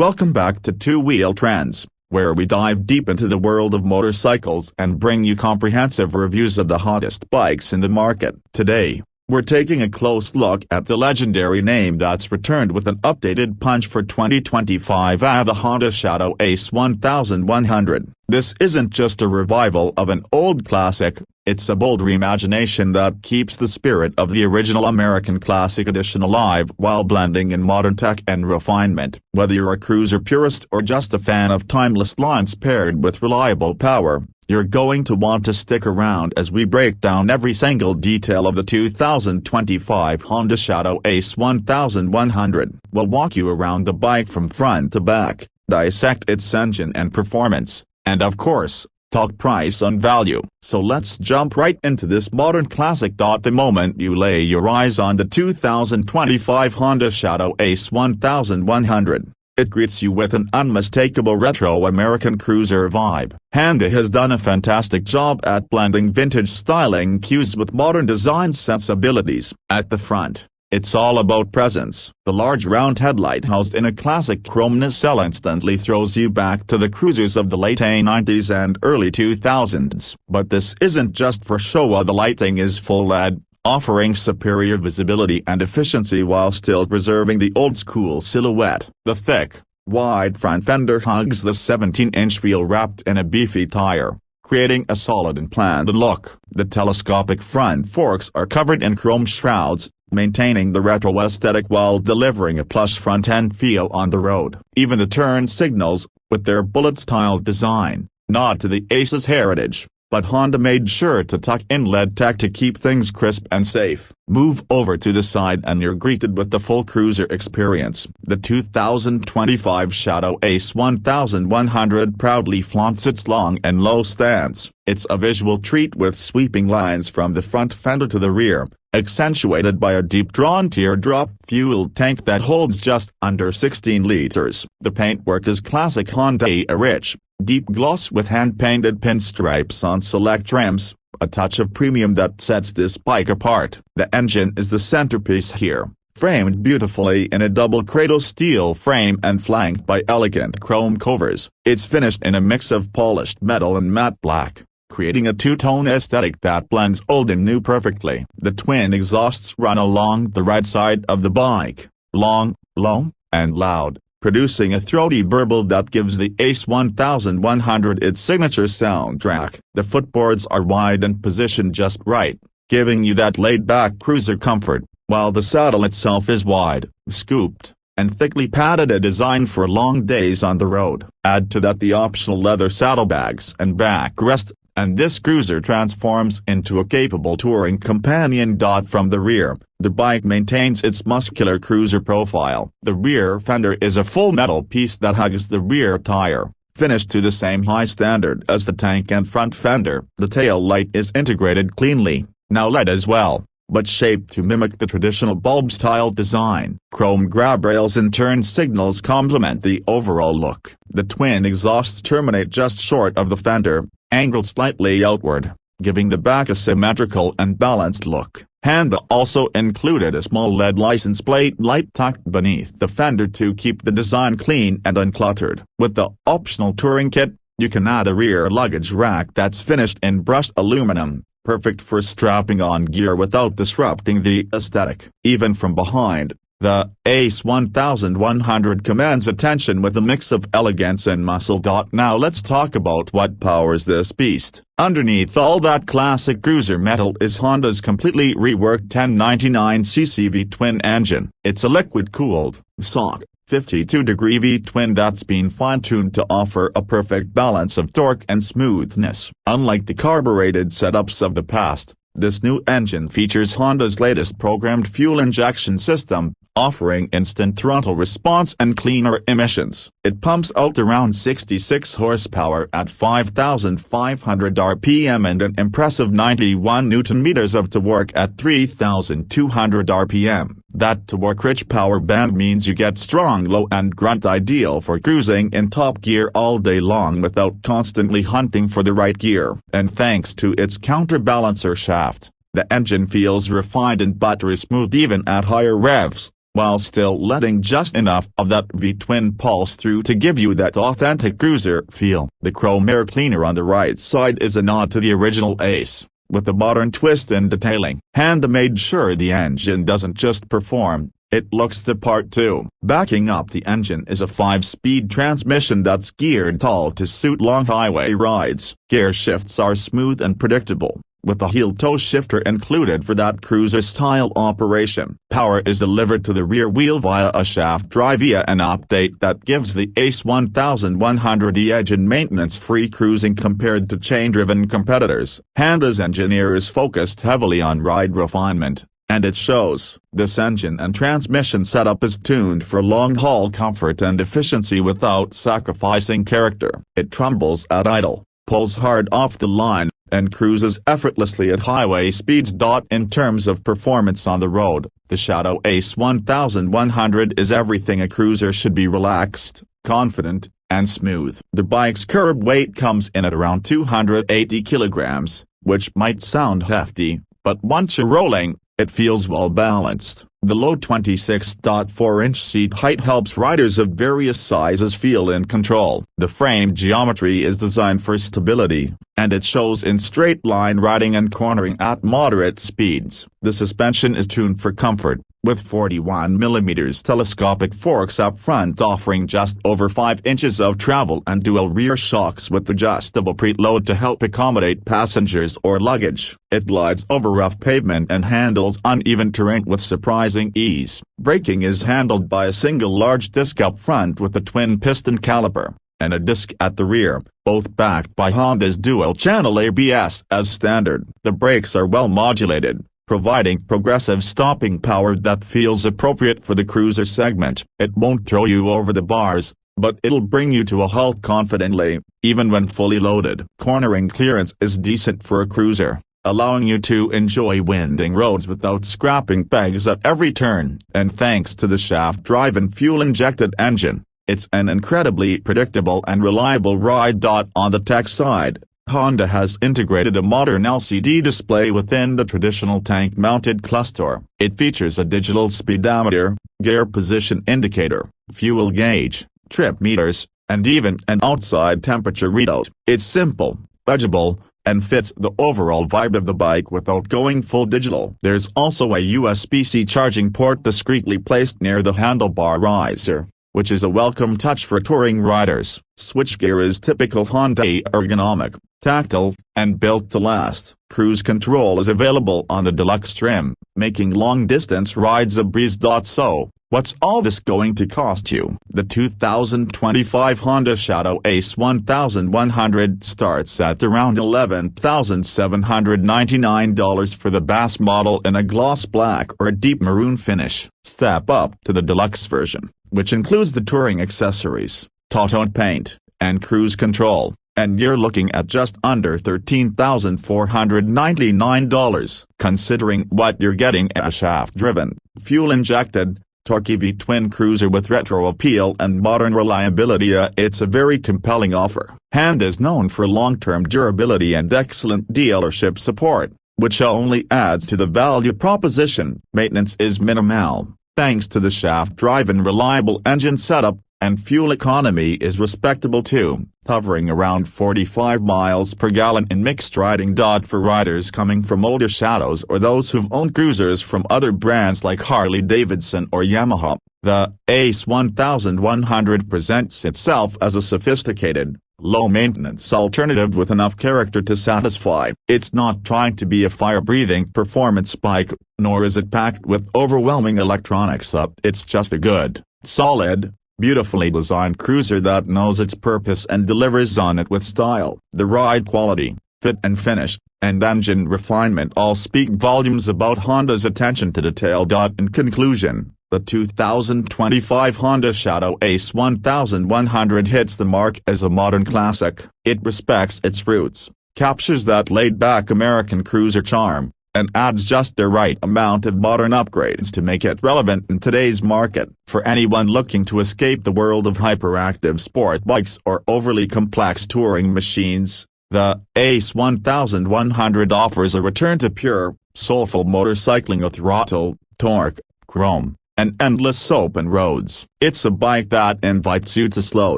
Welcome back to Two Wheel Trends, where we dive deep into the world of motorcycles and bring you comprehensive reviews of the hottest bikes in the market. Today, we're taking a close look at the legendary name that's returned with an updated punch for 2025 the Honda Shadow Ace 1100. This isn't just a revival of an old classic, it's a bold reimagination that keeps the spirit of the original American Classic Edition alive while blending in modern tech and refinement. Whether you're a cruiser purist or just a fan of timeless lines paired with reliable power, you're going to want to stick around as we break down every single detail of the 2025 Honda Shadow Ace 1100. We'll walk you around the bike from front to back, dissect its engine and performance, and of course, talk price on value. So let's jump right into this modern classic. The moment you lay your eyes on the 2025 Honda Shadow Ace 1100, it greets you with an unmistakable retro American cruiser vibe. Honda has done a fantastic job at blending vintage styling cues with modern design sensibilities. At the front, it's all about presence. The large round headlight housed in a classic chrome nacelle instantly throws you back to the cruisers of the late 90s and early 2000s. But this isn't just for show. The lighting is full LED, offering superior visibility and efficiency while still preserving the old-school silhouette. The thick, wide front fender hugs the 17-inch wheel wrapped in a beefy tire, creating a solid and planned look. The telescopic front forks are covered in chrome shrouds, maintaining the retro aesthetic while delivering a plush front-end feel on the road. Even the turn signals, with their bullet-style design, nod to the Ace's heritage, but Honda made sure to tuck in LED tech to keep things crisp and safe. Move over to the side and you're greeted with the full cruiser experience. The 2025 Shadow Ace 1100 proudly flaunts its long and low stance. It's a visual treat with sweeping lines from the front fender to the rear, accentuated by a deep-drawn teardrop fuel tank that holds just under 16 liters. The paintwork is classic Honda, a rich, deep gloss with hand-painted pinstripes on select trims, a touch of premium that sets this bike apart. The engine is the centerpiece here, framed beautifully in a double cradle steel frame and flanked by elegant chrome covers. It's finished in a mix of polished metal and matte black, creating a two-tone aesthetic that blends old and new perfectly. The twin exhausts run along the right side of the bike, long, low, and loud, producing a throaty burble that gives the Ace 1100 its signature soundtrack. The footboards are wide and positioned just right, giving you that laid-back cruiser comfort, while the saddle itself is wide, scooped, and thickly padded, a design for long days on the road. Add to that the optional leather saddlebags and backrest, and this cruiser transforms into a capable touring companion. From the rear, the bike maintains its muscular cruiser profile. The rear fender is a full metal piece that hugs the rear tire, finished to the same high standard as the tank and front fender. The tail light is integrated cleanly, now LED as well, but shaped to mimic the traditional bulb-style design. Chrome grab rails and turn signals complement the overall look. The twin exhausts terminate just short of the fender, angled slightly outward, giving the back a symmetrical and balanced look. Honda also included a small LED license plate light tucked beneath the fender to keep the design clean and uncluttered. With the optional touring kit, you can add a rear luggage rack that's finished in brushed aluminum, perfect for strapping on gear without disrupting the aesthetic. Even from behind, the Ace 1100 commands attention with a mix of elegance and muscle. Now let's talk about what powers this beast. Underneath all that classic cruiser metal is Honda's completely reworked 1099cc V-twin engine. It's a liquid-cooled, SOC, 52-degree V-twin that's been fine-tuned to offer a perfect balance of torque and smoothness. Unlike the carbureted setups of the past, this new engine features Honda's latest programmed fuel injection system, offering instant throttle response and cleaner emissions. It pumps out around 66 horsepower at 5,500 RPM and an impressive 91 Nm of torque at 3,200 RPM. That torque-rich power band means you get strong low and grunt, ideal for cruising in top gear all day long without constantly hunting for the right gear. And thanks to its counterbalancer shaft, the engine feels refined and buttery smooth even at higher revs. while still letting just enough of that V-twin pulse through to give you that authentic cruiser feel. The chrome air cleaner on the right side is a nod to the original Ace, with a modern twist in detailing. Honda made sure the engine doesn't just perform, it looks the part too. Backing up the engine is a 5-speed transmission that's geared tall to suit long highway rides. Gear shifts are smooth and predictable, with a heel-toe shifter included for that cruiser-style operation. Power is delivered to the rear wheel via a shaft drive via an update that gives the Ace 1100 the edge in maintenance-free cruising compared to chain-driven competitors. Honda's engineers focused heavily on ride refinement, and it shows. This engine and transmission setup is tuned for long-haul comfort and efficiency without sacrificing character. It trembles at idle, pulls hard off the line, and cruises effortlessly at highway speeds. In terms of performance on the road, the Shadow Ace 1100 is everything a cruiser should be: relaxed, confident, and smooth. The bike's curb weight comes in at around 280 kilograms, which might sound hefty, but once you're rolling, it feels well balanced. The low 26.4-inch seat height helps riders of various sizes feel in control. The frame geometry is designed for stability, and it shows in straight-line riding and cornering at moderate speeds. The suspension is tuned for comfort, with 41mm telescopic forks up front offering just over 5 inches of travel and dual rear shocks with adjustable preload to help accommodate passengers or luggage. It glides over rough pavement and handles uneven terrain with surprising ease. Braking is handled by a single large disc up front with a twin-piston caliper, and a disc at the rear, both backed by Honda's dual-channel ABS as standard. The brakes are well modulated, providing progressive stopping power that feels appropriate for the cruiser segment. It won't throw you over the bars, but it'll bring you to a halt confidently, even when fully loaded. Cornering clearance is decent for a cruiser, allowing you to enjoy winding roads without scrapping pegs at every turn. And thanks to the shaft drive and fuel-injected engine, it's an incredibly predictable and reliable ride. On the tech side, Honda has integrated a modern LCD display within the traditional tank-mounted cluster. It features a digital speedometer, gear position indicator, fuel gauge, trip meters, and even an outside temperature readout. It's simple, legible, and fits the overall vibe of the bike without going full digital. There's also a USB-C charging port discreetly placed near the handlebar riser, which is a welcome touch for touring riders. Switchgear is typical Honda, ergonomic, tactile, and built to last. Cruise control is available on the deluxe trim, making long-distance rides a breeze. So, what's all this going to cost you? The 2025 Honda Shadow Ace 1100 starts at around $11,799 for the base model in a gloss black or a deep maroon finish. Step up to the deluxe version, which includes the touring accessories, tautone paint, and cruise control, and you're looking at just under $13,499. Considering what you're getting: a shaft-driven, fuel-injected, torquey V-twin cruiser with retro appeal and modern reliability, it's a very compelling offer. Honda is known for long-term durability and excellent dealership support, which only adds to the value proposition. Maintenance is minimal, thanks to the shaft drive and reliable engine setup, and fuel economy is respectable too, hovering around 45 miles per gallon in mixed riding. For riders coming from older Shadows or those who've owned cruisers from other brands like Harley-Davidson or Yamaha, the Ace 1100 presents itself as a sophisticated, low-maintenance alternative with enough character to satisfy. It's not trying to be a fire-breathing performance bike, nor is it packed with overwhelming electronics. It's just a good, solid, beautifully designed cruiser that knows its purpose and delivers on it with style. The ride quality, fit and finish, and engine refinement all speak volumes about Honda's attention to detail. In conclusion, the 2025 Honda Shadow Ace 1100 hits the mark as a modern classic. It respects its roots, captures that laid-back American cruiser charm, and adds just the right amount of modern upgrades to make it relevant in today's market. For anyone looking to escape the world of hyperactive sport bikes or overly complex touring machines, the Ace 1100 offers a return to pure, soulful motorcycling with throttle, torque, chrome, and endless open roads. It's a bike that invites you to slow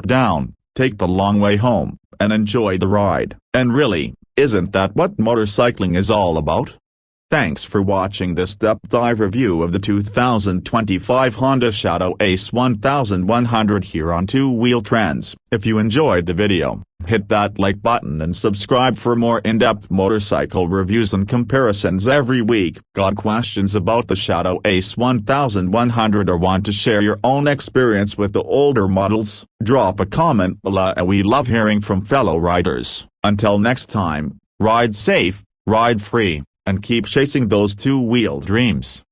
down, take the long way home, and enjoy the ride. And really, isn't that what motorcycling is all about? Thanks for watching this depth dive review of the 2025 Honda Shadow Ace 1100 here on Two Wheel Trends. If you enjoyed the video, hit that like button and subscribe for more in-depth motorcycle reviews and comparisons every week. Got questions about the Shadow Ace 1100 or want to share your own experience with the older models? Drop a comment below. We love hearing from fellow riders. Until next time, ride safe, ride free, and keep chasing those two-wheel dreams.